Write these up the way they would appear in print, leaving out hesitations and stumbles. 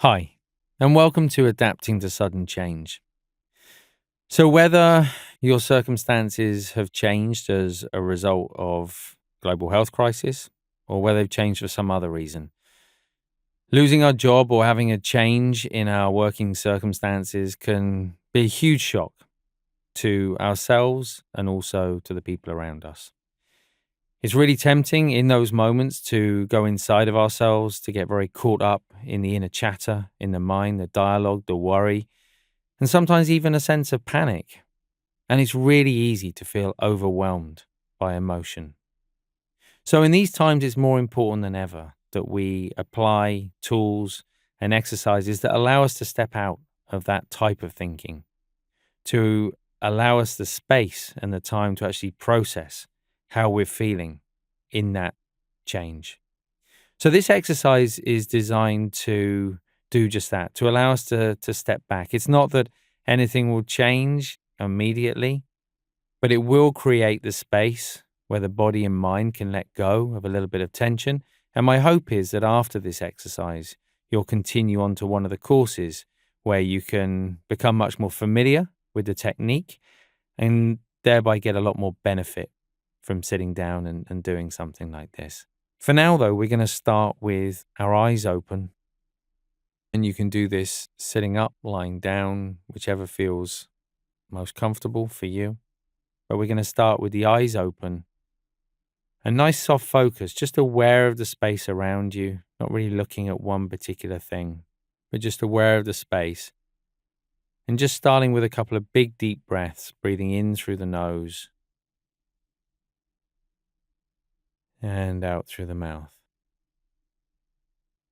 Hi, and welcome to Adapting to Sudden Change. So, whether your circumstances have changed as a result of global health crisis, or whether they've changed for some other reason, losing our job or having a change in our working circumstances can be a huge shock to ourselves and also to the people around us. It's really tempting in those moments to go inside of ourselves, to get very caught up in the inner chatter, in the mind, the dialogue, the worry, and sometimes even a sense of panic. And it's really easy to feel overwhelmed by emotion. So, in these times, it's more important than ever that we apply tools and exercises that allow us to step out of that type of thinking, to allow us the space and the time to actually process how we're feeling in that change. So, this exercise is designed to do just that, to allow us to step back. It's not that anything will change immediately, but it will create the space where the body and mind can let go of a little bit of tension. And my hope is that after this exercise, you'll continue on to one of the courses where you can become much more familiar with the technique and thereby get a lot more benefit from sitting down and doing something like this. For now, though, we're going to start with our eyes open. And you can do this sitting up, lying down, whichever feels most comfortable for you. But we're going to start with the eyes open. A nice soft focus, just aware of the space around you, not really looking at one particular thing, but just aware of the space. And just starting with a couple of big, deep breaths, breathing in through the nose and out through the mouth.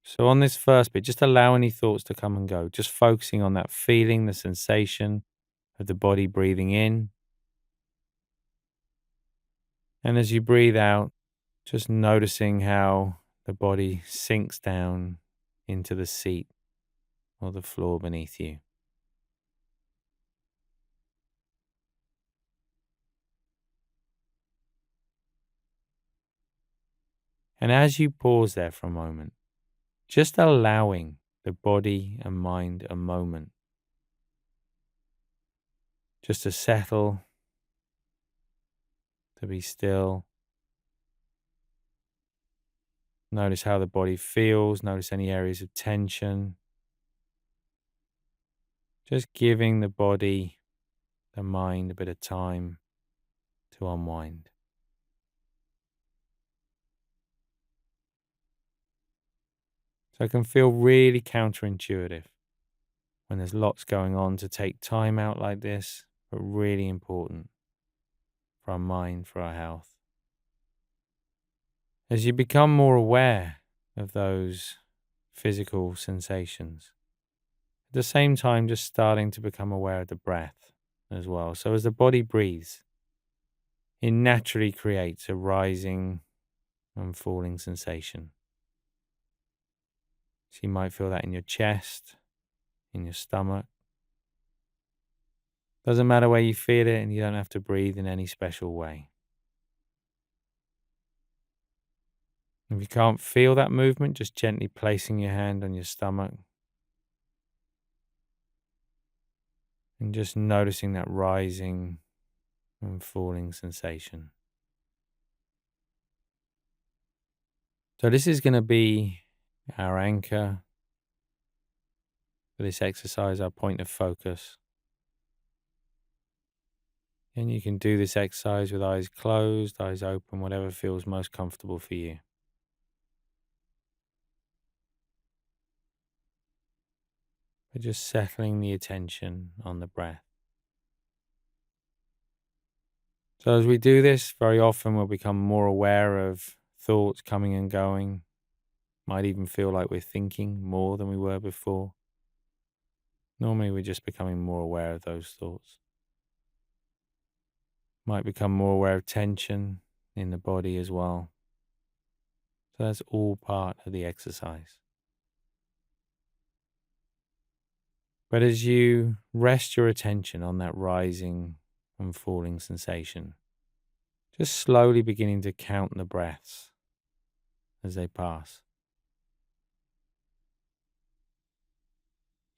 So on this first bit, just allow any thoughts to come and go, just focusing on that feeling, the sensation of the body breathing in. And as you breathe out, just noticing how the body sinks down into the seat or the floor beneath you. And as you pause there for a moment, just allowing the body and mind a moment just to settle, to be still. Notice how the body feels, notice any areas of tension. Just giving the body, the mind a bit of time to unwind. So it can feel really counterintuitive when there's lots going on to take time out like this, but really important for our mind, for our health. As you become more aware of those physical sensations, at the same time, just starting to become aware of the breath as well. So as the body breathes, it naturally creates a rising and falling sensation. So you might feel that in your chest, in your stomach. Doesn't matter where you feel it, and you don't have to breathe in any special way. If you can't feel that movement, just gently placing your hand on your stomach and just noticing that rising and falling sensation. So this is going to be our anchor for this exercise, our point of focus. And you can do this exercise with eyes closed, eyes open, whatever feels most comfortable for you. But just settling the attention on the breath. So as we do this, very often we'll become more aware of thoughts coming and going. Might even feel like we're thinking more than we were before. Normally we're just becoming more aware of those thoughts. Might become more aware of tension in the body as well. So that's all part of the exercise. But as you rest your attention on that rising and falling sensation, just slowly beginning to count the breaths as they pass.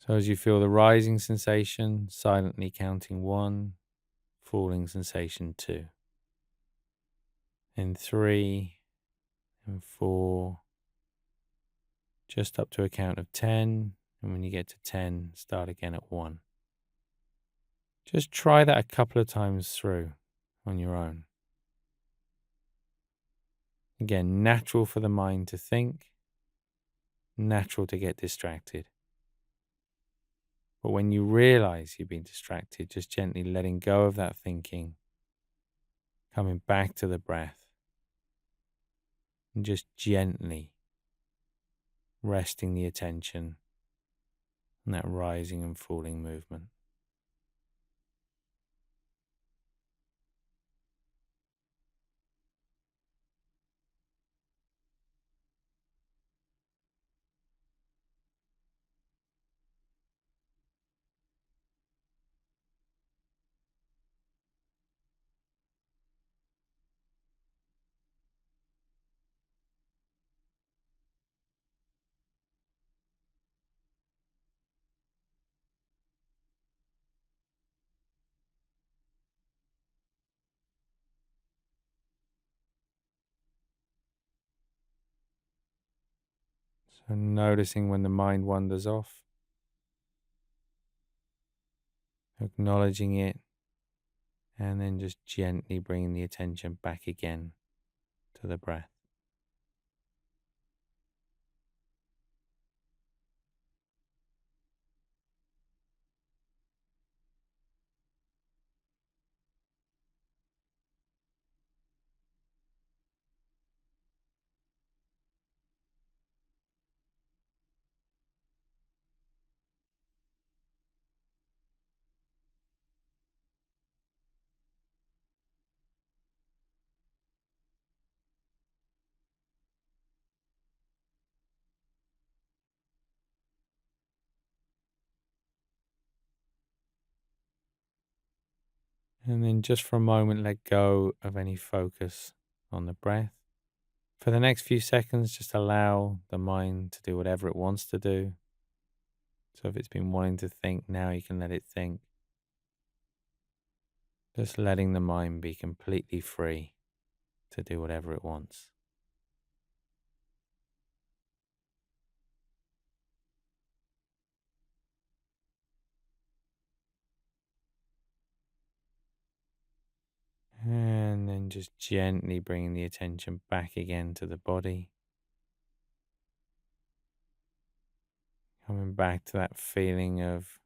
So as you feel the rising sensation, silently counting 1, falling sensation 2, then 3 and 4, just up to a count of 10. And when you get to 10, start again at 1. Just try that a couple of times through on your own. Again, natural for the mind to think, natural to get distracted. But when you realize you've been distracted, just gently letting go of that thinking, coming back to the breath, and just gently resting the attention on that rising and falling movement. So noticing when the mind wanders off, acknowledging it, and then just gently bringing the attention back again to the breath. And then just for a moment, let go of any focus on the breath. For the next few seconds, just allow the mind to do whatever it wants to do. So if it's been wanting to think, now you can let it think. Just letting the mind be completely free to do whatever it wants. And then just gently bringing the attention back again to the body. Coming back to that feeling of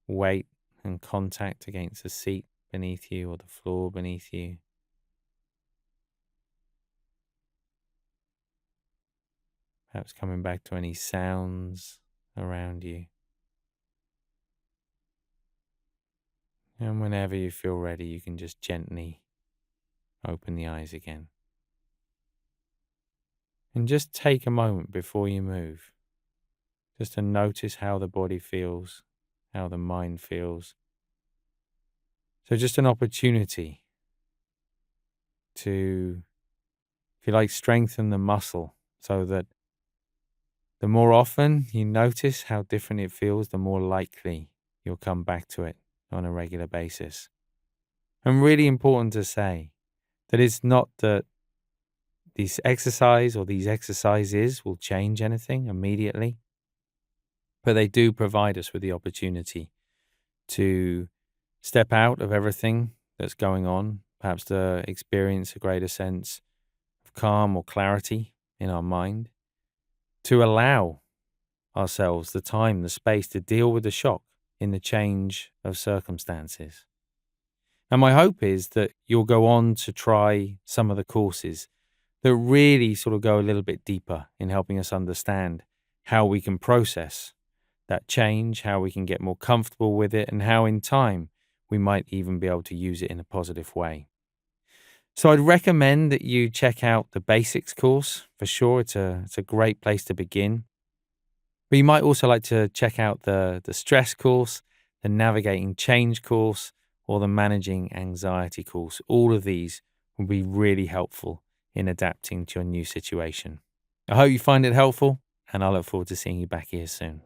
weight and contact against the seat beneath you or the floor beneath you. Perhaps coming back to any sounds around you. And whenever you feel ready, you can just gently open the eyes again. And just take a moment before you move, just to notice how the body feels, how the mind feels. So just an opportunity to, if you like, strengthen the muscle so that the more often you notice how different it feels, the more likely you'll come back to it on a regular basis. And really important to say that it's not that this exercise or these exercises will change anything immediately, but they do provide us with the opportunity to step out of everything that's going on, perhaps to experience a greater sense of calm or clarity in our mind, to allow ourselves the time, the space to deal with the shock in the change of circumstances. And my hope is that you'll go on to try some of the courses that really sort of go a little bit deeper in helping us understand how we can process that change, how we can get more comfortable with it, and how in time we might even be able to use it in a positive way. So I'd recommend that you check out the basics course for sure. It's a great place to begin. But you might also like to check out the stress course, the navigating change course, or the managing anxiety course. All of these will be really helpful in adapting to your new situation. I hope you find it helpful, and I look forward to seeing you back here soon.